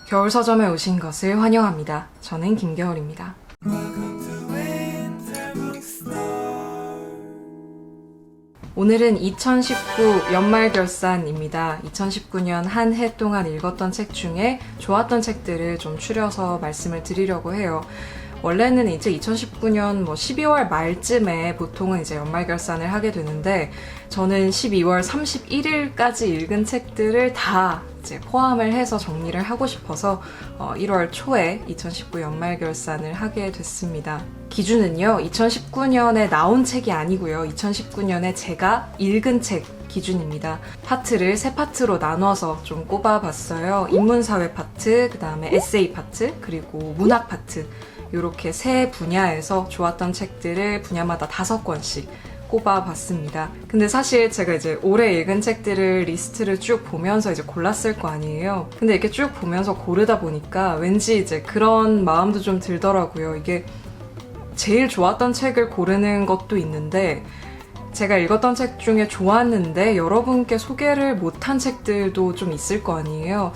겨울 서점에 오신 것을 환영합니다. 저는 김겨울입니다. 오늘은 2019 연말결산입니다. 2019년 한 해 동안 읽었던 책 중에 좋았던 책들을 좀 추려서 말씀을 드리려고 해요. 원래는 이제 2019년 12월 말쯤에 보통은 이제 연말결산을 하게 되는데 저는 12월 31일까지 읽은 책들을 다 이제 포함을 해서 정리를 하고 싶어서 1월 초에 2019 연말결산을 하게 됐습니다. 기준은요, 2019년에 나온 책이 아니고요. 2019년에 제가 읽은 책 기준입니다. 파트를 3파트로 나눠서 좀 꼽아봤어요. 인문사회 파트, 그 다음에 에세이 파트, 그리고 문학 파트. 이렇게 세 분야에서 좋았던 책들을 분야마다 5권씩 꼽아봤습니다. 근데 사실 제가 이제 올해 읽은 책들을 리스트를 쭉 보면서 이제 골랐을 거 아니에요. 근데 이렇게 쭉 보면서 고르다 보니까 왠지 이제 그런 마음도 좀 들더라고요. 이게 제일 좋았던 책을 고르는 것도 있는데 제가 읽었던 책 중에 좋았는데 여러분께 소개를 못한 책들도 좀 있을 거 아니에요.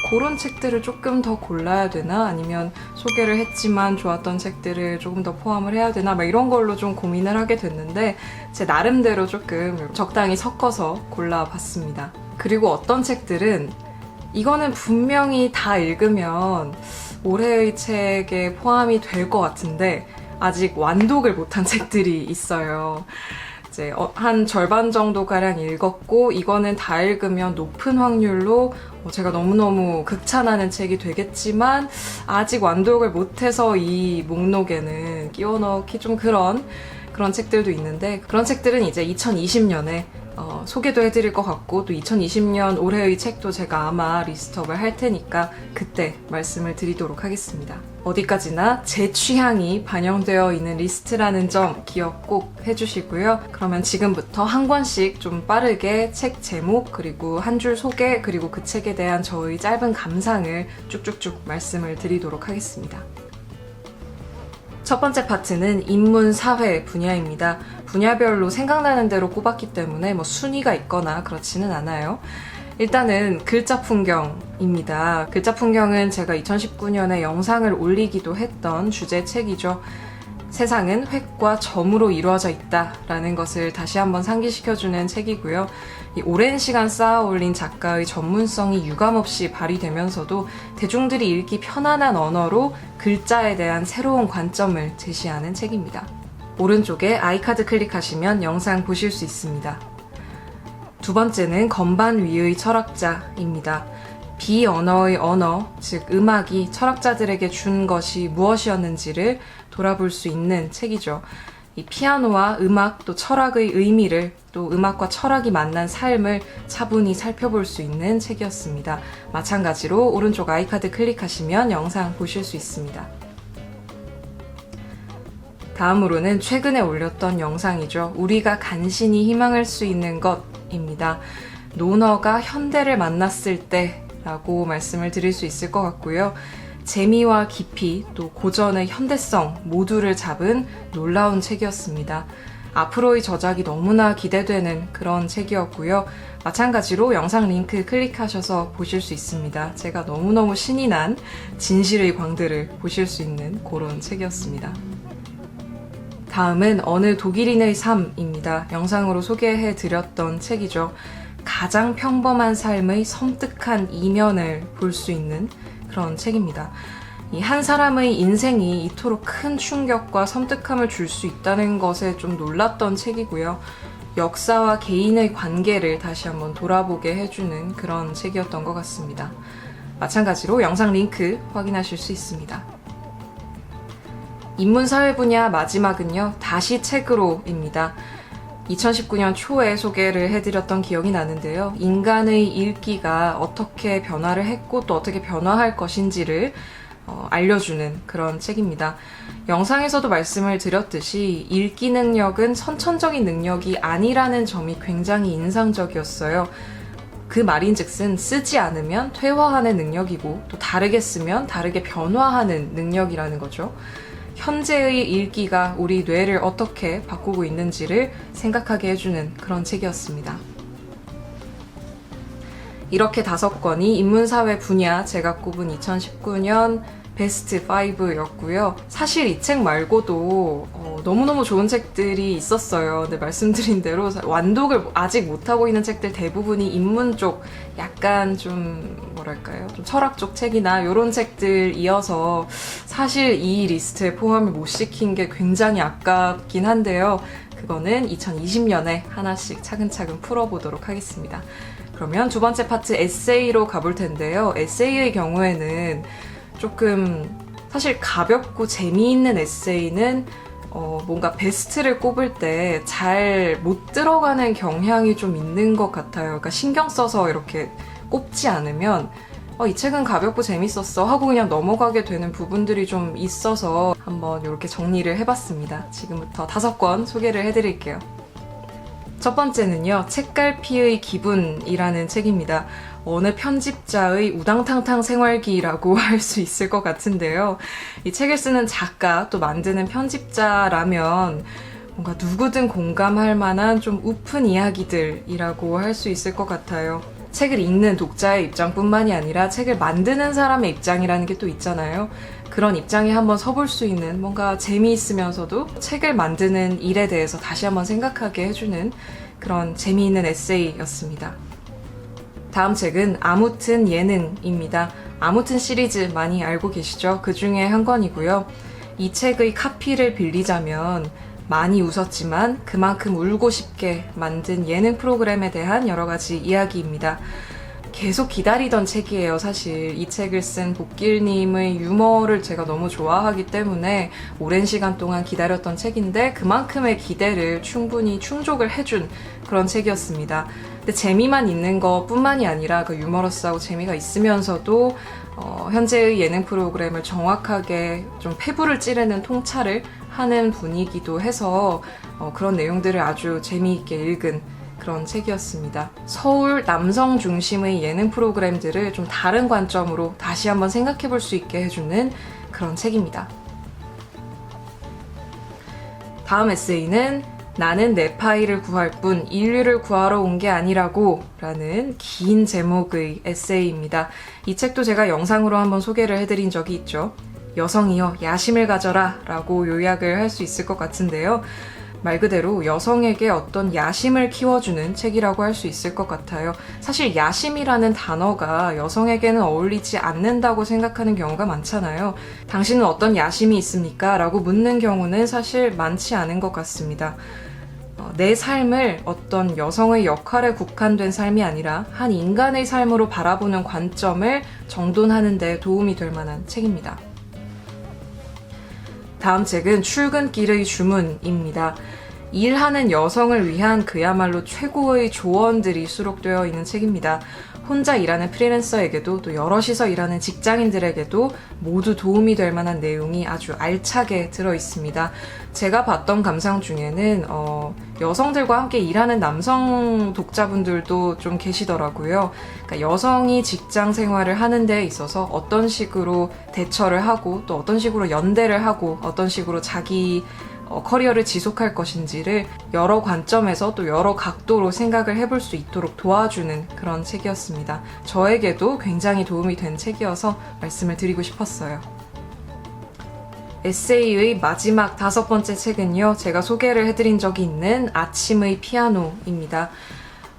그런 책들을 조금 더 골라야 되나? 아니면 소개를 했지만 좋았던 책들을 조금 더 포함을 해야 되나? 막 이런 걸로 좀 고민을 하게 됐는데 제 나름대로 조금 적당히 섞어서 골라봤습니다. 그리고 어떤 책들은 이거는 분명히 다 읽으면 올해의 책에 포함이 될 것 같은데 아직 완독을 못한 책들이 있어요. 이제 한 절반 정도 가량 읽었고 이거는 다 읽으면 높은 확률로 제가 너무너무 극찬하는 책이 되겠지만 아직 완독을 못해서 이 목록에는 끼워 넣기 좀 그런 책들도 있는데 그런 책들은 이제 2020년에 소개도 해드릴 것 같고 또 2020년 올해의 책도 제가 아마 리스트업을 할 테니까 그때 말씀을 드리도록 하겠습니다. 어디까지나 제 취향이 반영되어 있는 리스트라는 점 기억 꼭 해주시고요. 그러면 지금부터 한 권씩 좀 빠르게 책 제목 그리고 한 줄 소개 그리고 그 책에 대한 저의 짧은 감상을 쭉쭉쭉 말씀을 드리도록 하겠습니다. 첫 번째 파트는 인문사회 분야입니다. 분야별로 생각나는 대로 꼽았기 때문에 순위가 있거나 그렇지는 않아요. 일단은 글자 풍경입니다. 글자 풍경은 제가 2019년에 영상을 올리기도 했던 주제 책이죠. 세상은 획과 점으로 이루어져 있다라는 것을 다시 한번 상기시켜주는 책이고요. 이 오랜 시간 쌓아 올린 작가의 전문성이 유감없이 발휘되면서도 대중들이 읽기 편안한 언어로 글자에 대한 새로운 관점을 제시하는 책입니다. 오른쪽에 아이카드 클릭하시면 영상 보실 수 있습니다. 두 번째는 건반 위의 철학자입니다. 비언어의 언어, 즉 음악이 철학자들에게 준 것이 무엇이었는지를 돌아볼 수 있는 책이죠. 이 피아노와 음악 또 철학의 의미를 또 음악과 철학이 만난 삶을 차분히 살펴볼 수 있는 책이었습니다. 마찬가지로 오른쪽 아이카드 클릭하시면 영상 보실 수 있습니다. 다음으로는 최근에 올렸던 영상이죠. 우리가 간신히 희망할 수 있는 것입니다. 논어가 현대를 만났을 때라고 말씀을 드릴 수 있을 것 같고요. 재미와 깊이 또 고전의 현대성 모두를 잡은 놀라운 책이었습니다. 앞으로의 저작이 너무나 기대되는 그런 책이었고요. 마찬가지로 영상 링크 클릭하셔서 보실 수 있습니다. 제가 너무너무 신이 난 진실의 광들을 보실 수 있는 그런 책이었습니다. 다음은 어느 독일인의 삶입니다. 영상으로 소개해드렸던 책이죠. 가장 평범한 삶의 섬뜩한 이면을 볼 수 있는 그런 책입니다. 이 한 사람의 인생이 이토록 큰 충격과 섬뜩함을 줄 수 있다는 것에 좀 놀랐던 책이고요. 역사와 개인의 관계를 다시 한번 돌아보게 해주는 그런 책이었던 것 같습니다. 마찬가지로 영상 링크 확인하실 수 있습니다. 인문사회 분야 마지막은요. 다시 책으로입니다. 2019년 초에 소개를 해드렸던 기억이 나는데요. 인간의 읽기가 어떻게 변화를 했고 또 어떻게 변화할 것인지를 알려주는 그런 책입니다. 영상에서도 말씀을 드렸듯이 읽기 능력은 선천적인 능력이 아니라는 점이 굉장히 인상적이었어요. 그 말인즉슨 쓰지 않으면 퇴화하는 능력이고 또 다르게 쓰면 다르게 변화하는 능력이라는 거죠. 현재의 읽기가 우리 뇌를 어떻게 바꾸고 있는지를 생각하게 해주는 그런 책이었습니다. 이렇게 5권이 인문사회 분야 제가 꼽은 2019년 베스트 5였고요. 사실 이 책 말고도 너무너무 좋은 책들이 있었어요. 근데 말씀드린 대로 완독을 아직 못하고 있는 책들 대부분이 인문 쪽 약간 좀 뭐랄까요? 좀 철학 쪽 책이나 이런 책들이어서 사실 이 리스트에 포함을 못 시킨 게 굉장히 아깝긴 한데요. 그거는 2020년에 하나씩 차근차근 풀어보도록 하겠습니다. 그러면 두 번째 파트 에세이로 가볼 텐데요. 에세이의 경우에는 조금 사실 가볍고 재미있는 에세이는 뭔가 베스트를 꼽을 때 잘 못 들어가는 경향이 좀 있는 것 같아요. 그러니까 신경 써서 이렇게 꼽지 않으면 이 책은 가볍고 재밌었어 하고 그냥 넘어가게 되는 부분들이 좀 있어서 한번 이렇게 정리를 해봤습니다. 지금부터 5권 소개를 해드릴게요. 첫 번째는요, 책갈피의 기분이라는 책입니다. 어느 편집자의 우당탕탕 생활기라고 할 수 있을 것 같은데요. 이 책을 쓰는 작가, 또 만드는 편집자라면 뭔가 누구든 공감할 만한 좀 우픈 이야기들이라고 할 수 있을 것 같아요. 책을 읽는 독자의 입장뿐만이 아니라 책을 만드는 사람의 입장이라는 게 또 있잖아요. 그런 입장에 한번 서볼 수 있는 뭔가 재미있으면서도 책을 만드는 일에 대해서 다시 한번 생각하게 해주는 그런 재미있는 에세이였습니다. 다음 책은 아무튼 예능입니다. 아무튼 시리즈 많이 알고 계시죠? 그 중에 한 권이고요. 이 책의 카피를 빌리자면 많이 웃었지만 그만큼 울고 싶게 만든 예능 프로그램에 대한 여러 가지 이야기입니다. 계속 기다리던 책이에요. 사실 이 책을 쓴 복길님의 유머를 제가 너무 좋아하기 때문에 오랜 시간 동안 기다렸던 책인데 그만큼의 기대를 충분히 충족을 해준 그런 책이었습니다. 근데 재미만 있는 것뿐만이 아니라 그 유머러스하고 재미가 있으면서도 현재의 예능 프로그램을 정확하게 좀 폐부를 찌르는 통찰을 하는 분위기도 해서 그런 내용들을 아주 재미있게 읽은 그런 책이었습니다. 서울 남성 중심의 예능 프로그램들을 좀 다른 관점으로 다시 한번 생각해 볼 수 있게 해주는 그런 책입니다. 다음 에세이는 나는 내 파일을 구할 뿐 인류를 구하러 온 게 아니라고 라는 긴 제목의 에세이입니다. 이 책도 제가 영상으로 한번 소개를 해드린 적이 있죠. 여성이여 야심을 가져라 라고 요약을 할 수 있을 것 같은데요. 말 그대로 여성에게 어떤 야심을 키워주는 책이라고 할 수 있을 것 같아요. 사실 야심이라는 단어가 여성에게는 어울리지 않는다고 생각하는 경우가 많잖아요. 당신은 어떤 야심이 있습니까? 라고 묻는 경우는 사실 많지 않은 것 같습니다. 내 삶을 어떤 여성의 역할에 국한된 삶이 아니라 한 인간의 삶으로 바라보는 관점을 정돈하는 데 도움이 될 만한 책입니다. 다음 책은 출근길의 주문입니다. 일하는 여성을 위한 그야말로 최고의 조언들이 수록되어 있는 책입니다. 혼자 일하는 프리랜서에게도 또 여럿이서 일하는 직장인들에게도 모두 도움이 될 만한 내용이 아주 알차게 들어있습니다. 제가 봤던 감상 중에는 여성들과 함께 일하는 남성 독자분들도 좀 계시더라고요. 그러니까 여성이 직장 생활을 하는 데 있어서 어떤 식으로 대처를 하고 또 어떤 식으로 연대를 하고 어떤 식으로 자기 커리어를 지속할 것인지를 여러 관점에서 또 여러 각도로 생각을 해볼 수 있도록 도와주는 그런 책이었습니다. 저에게도 굉장히 도움이 된 책이어서 말씀을 드리고 싶었어요. 에세이의 마지막 5번째 책은요, 제가 소개를 해드린 적이 있는 아침의 피아노입니다.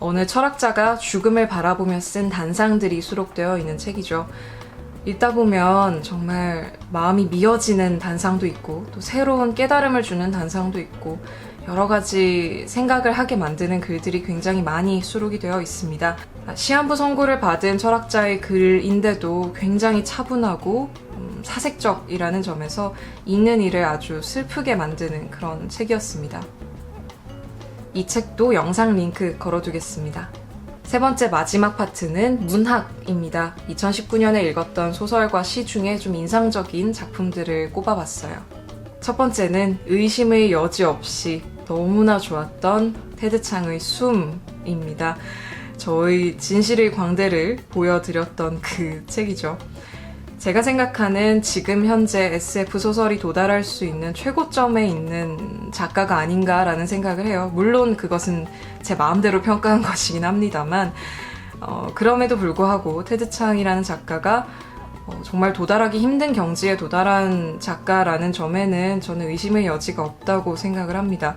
어느 철학자가 죽음을 바라보며 쓴 단상들이 수록되어 있는 책이죠. 읽다 보면 정말 마음이 미어지는 단상도 있고 또 새로운 깨달음을 주는 단상도 있고 여러 가지 생각을 하게 만드는 글들이 굉장히 많이 수록이 되어 있습니다. 시한부 선고를 받은 철학자의 글인데도 굉장히 차분하고 사색적이라는 점에서 읽는 이를 아주 슬프게 만드는 그런 책이었습니다. 이 책도 영상 링크 걸어두겠습니다. 세 번째 마지막 파트는 문학입니다. 2019년에 읽었던 소설과 시 중에 좀 인상적인 작품들을 꼽아봤어요. 첫 번째는 의심의 여지 없이 너무나 좋았던 테드 창의 숨입니다. 저의 진실의 광대를 보여드렸던 그 책이죠. 제가 생각하는 지금 현재 SF 소설이 도달할 수 있는 최고점에 있는 작가가 아닌가라는 생각을 해요. 물론 그것은 제 마음대로 평가한 것이긴 합니다만 그럼에도 불구하고 테드 창이라는 작가가 정말 도달하기 힘든 경지에 도달한 작가라는 점에는 저는 의심의 여지가 없다고 생각을 합니다.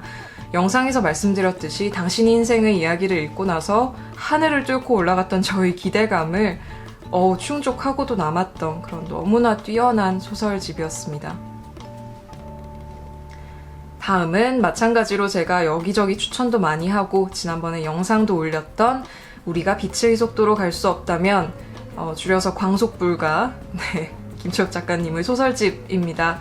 영상에서 말씀드렸듯이 당신의 인생의 이야기를 읽고 나서 하늘을 뚫고 올라갔던 저의 기대감을 충족하고도 남았던 그런 너무나 뛰어난 소설집이었습니다. 다음은 마찬가지로 제가 여기저기 추천도 많이 하고 지난번에 영상도 올렸던 우리가 빛의 속도로 갈 수 없다면 줄여서 광속불가 김초엽 작가님의 소설집입니다.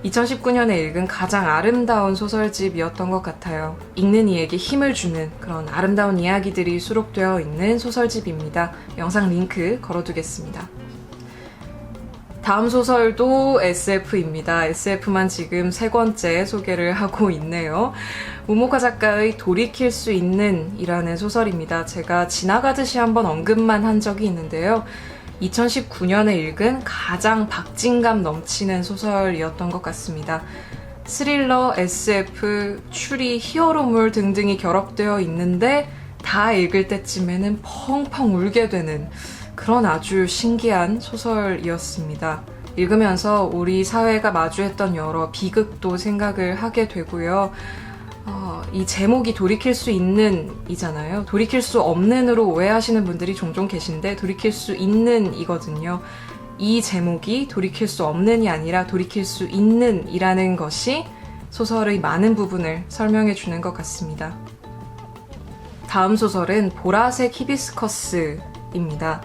2019년에 읽은 가장 아름다운 소설집이었던 것 같아요. 읽는 이에게 힘을 주는 그런 아름다운 이야기들이 수록되어 있는 소설집입니다. 영상 링크 걸어두겠습니다. 다음 소설도 SF입니다. SF만 지금 3권째 소개를 하고 있네요. 우모카 작가의 돌이킬 수 있는 이라는 소설입니다. 제가 지나가듯이 한번 언급만 한 적이 있는데요. 2019년에 읽은 가장 박진감 넘치는 소설이었던 것 같습니다. 스릴러, SF, 추리, 히어로물 등등이 결합되어 있는데 다 읽을 때쯤에는 펑펑 울게 되는 그런 아주 신기한 소설이었습니다. 읽으면서 우리 사회가 마주했던 여러 비극도 생각을 하게 되고요. 이 제목이 돌이킬 수 있는 이잖아요. 돌이킬 수 없는으로 오해하시는 분들이 종종 계신데 돌이킬 수 있는 이거든요. 이 제목이 돌이킬 수 없는이 아니라 돌이킬 수 있는 이라는 것이 소설의 많은 부분을 설명해 주는 것 같습니다. 다음 소설은 보라색 히비스커스입니다.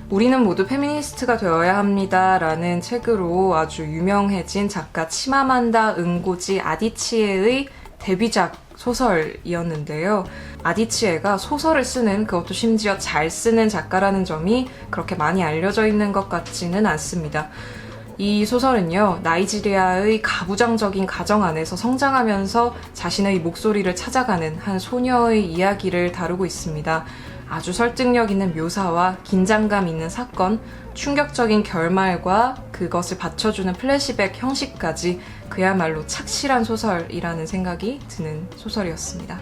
우리는 모두 페미니스트가 되어야 합니다 라는 책으로 아주 유명해진 작가 치마만다 응고지 아디치에의 데뷔작 소설이었는데요. 아디치에가 소설을 쓰는, 그것도 심지어 잘 쓰는 작가라는 점이 그렇게 많이 알려져 있는 것 같지는 않습니다. 이 소설은요, 나이지리아의 가부장적인 가정 안에서 성장하면서 자신의 목소리를 찾아가는 한 소녀의 이야기를 다루고 있습니다. 아주 설득력 있는 묘사와 긴장감 있는 사건, 충격적인 결말과 그것을 받쳐주는 플래시백 형식까지 그야말로 착실한 소설이라는 생각이 드는 소설이었습니다.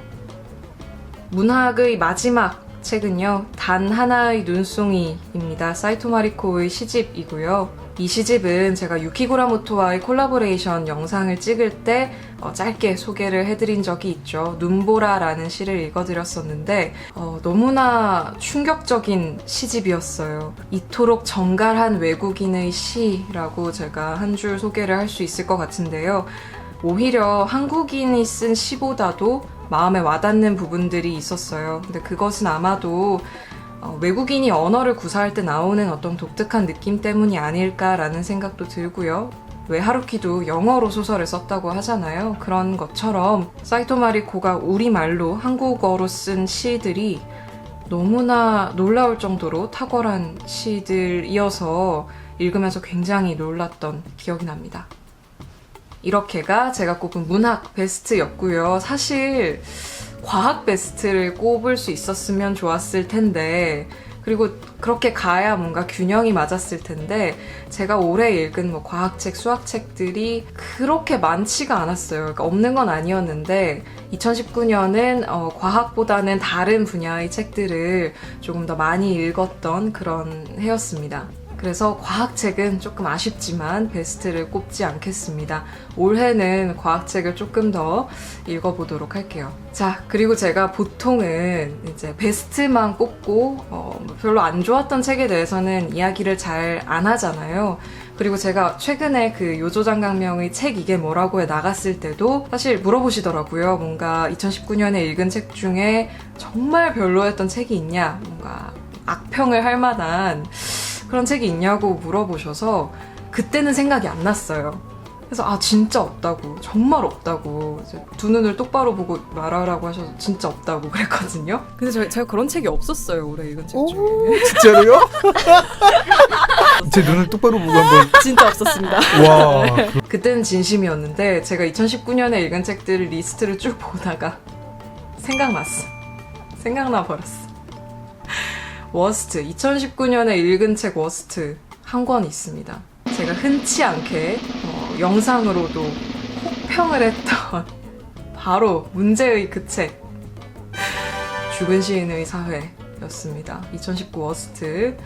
문학의 마지막 책은요, 단 하나의 눈송이입니다. 사이토 마리코의 시집이고요. 이 시집은 제가 유키고라모토와의 콜라보레이션 영상을 찍을 때 짧게 소개를 해드린 적이 있죠. 눈보라라는 시를 읽어드렸었는데 너무나 충격적인 시집이었어요. 이토록 정갈한 외국인의 시라고 제가 한 줄 소개를 할 수 있을 것 같은데요. 오히려 한국인이 쓴 시보다도 마음에 와닿는 부분들이 있었어요. 근데 그것은 아마도 외국인이 언어를 구사할 때 나오는 어떤 독특한 느낌 때문이 아닐까라는 생각도 들고요. 왜 하루키도 영어로 소설을 썼다고 하잖아요. 그런 것처럼 사이토 마리코가 우리말로 한국어로 쓴 시들이 너무나 놀라울 정도로 탁월한 시들이어서 읽으면서 굉장히 놀랐던 기억이 납니다. 이렇게가 제가 꼽은 문학 베스트였고요. 사실 과학 베스트를 꼽을 수 있었으면 좋았을 텐데, 그리고 그렇게 가야 뭔가 균형이 맞았을 텐데, 제가 올해 읽은 과학책, 수학책들이 그렇게 많지가 않았어요. 그러니까 없는 건 아니었는데 2019년은 과학보다는 다른 분야의 책들을 조금 더 많이 읽었던 그런 해였습니다. 그래서 과학책은 조금 아쉽지만 베스트를 꼽지 않겠습니다. 올해는 과학책을 조금 더 읽어보도록 할게요. 자, 그리고 제가 보통은 이제 베스트만 꼽고 별로 안 좋았던 책에 대해서는 이야기를 잘 안 하잖아요. 그리고 제가 최근에 그 요조장강명의 책 이게 뭐라고에 나갔을 때도 사실 물어보시더라고요. 뭔가 2019년에 읽은 책 중에 정말 별로였던 책이 있냐, 뭔가 악평을 할 만한 그런 책이 있냐고 물어보셔서 그때는 생각이 안 났어요. 그래서 진짜 없다고, 정말 없다고, 두 눈을 똑바로 보고 말하라고 하셔서 진짜 없다고 그랬거든요. 근데 제가 그런 책이 없었어요, 올해 읽은 책 중에. 진짜로요? 제 눈을 똑바로 보고 한번. 진짜 없었습니다. 와. 그때는 진심이었는데 제가 2019년에 읽은 책들 리스트를 쭉 보다가 생각나 버렸어. 워스트, 2019년에 읽은 책 워스트 한 권 있습니다. 제가 흔치 않게 영상으로도 혹평을 했던 바로 문제의 그 책, 죽은 시인의 사회 였습니다. 2019 워스트.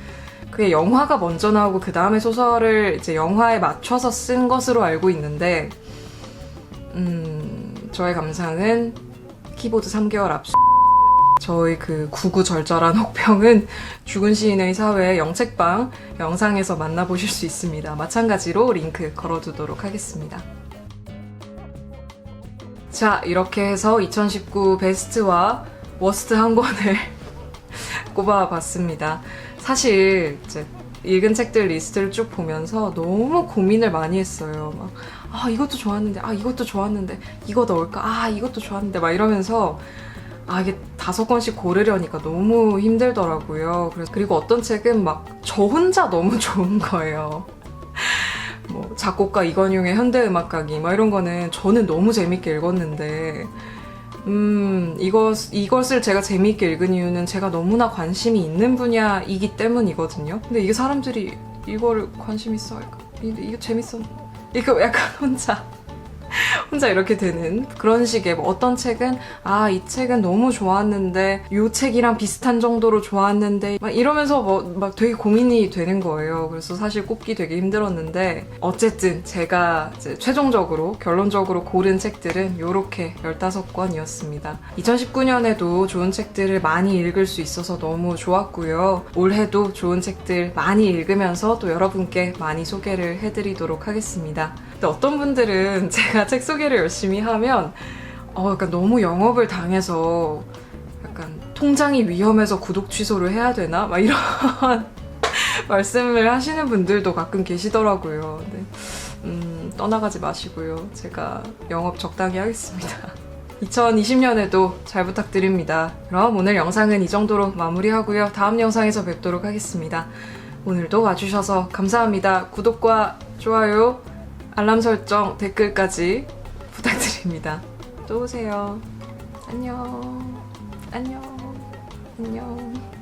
그게 영화가 먼저 나오고 그 다음에 소설을 이제 영화에 맞춰서 쓴 것으로 알고 있는데, 저의 감상은 키보드 3개월 앞. 저의 그 구구절절한 혹평은 죽은 시인의 사회 영책방 영상에서 만나보실 수 있습니다. 마찬가지로 링크 걸어두도록 하겠습니다. 자, 이렇게 해서 2019 베스트와 워스트 한 권을 꼽아봤습니다. 사실 이제 읽은 책들 리스트를 쭉 보면서 너무 고민을 많이 했어요. 막, 아, 이것도 좋았는데, 아, 이것도 좋았는데, 이거 넣을까? 아, 이것도 좋았는데, 막 이러면서, 아, 이게 5권씩 고르려니까 너무 힘들더라고요. 그리고 어떤 책은 막 저 혼자 너무 좋은 거예요. 뭐, 작곡가 이건용의 현대음악가기, 막 이런 거는 저는 너무 재밌게 읽었는데, 이것을 제가 재미있게 읽은 이유는 제가 너무나 관심이 있는 분야이기 때문이거든요. 근데 이게 사람들이 이거를 관심 있어 할까? 이게 재밌어? 이거 약간 혼자 이렇게 되는 그런 식의 뭐 어떤 책은 아, 이 책은 너무 좋았는데 이 책이랑 비슷한 정도로 좋았는데 막 이러면서 막 되게 고민이 되는 거예요. 그래서 사실 꼽기 되게 힘들었는데 어쨌든 제가 이제 최종적으로 결론적으로 고른 책들은 요렇게 15권이었습니다. 2019년에도 좋은 책들을 많이 읽을 수 있어서 너무 좋았고요. 올해도 좋은 책들 많이 읽으면서 또 여러분께 많이 소개를 해드리도록 하겠습니다. 근데 어떤 분들은 제가 책 소개를 열심히 하면 약간 너무 영업을 당해서 약간 통장이 위험해서 구독 취소를 해야 되나? 막 이런 말씀을 하시는 분들도 가끔 계시더라고요. 근데 떠나가지 마시고요. 제가 영업 적당히 하겠습니다. 2020년에도 잘 부탁드립니다. 그럼 오늘 영상은 이 정도로 마무리하고요. 다음 영상에서 뵙도록 하겠습니다. 오늘도 와주셔서 감사합니다. 구독과 좋아요, 알람 설정, 댓글까지 부탁드립니다. 또 오세요. 안녕. 안녕. 안녕.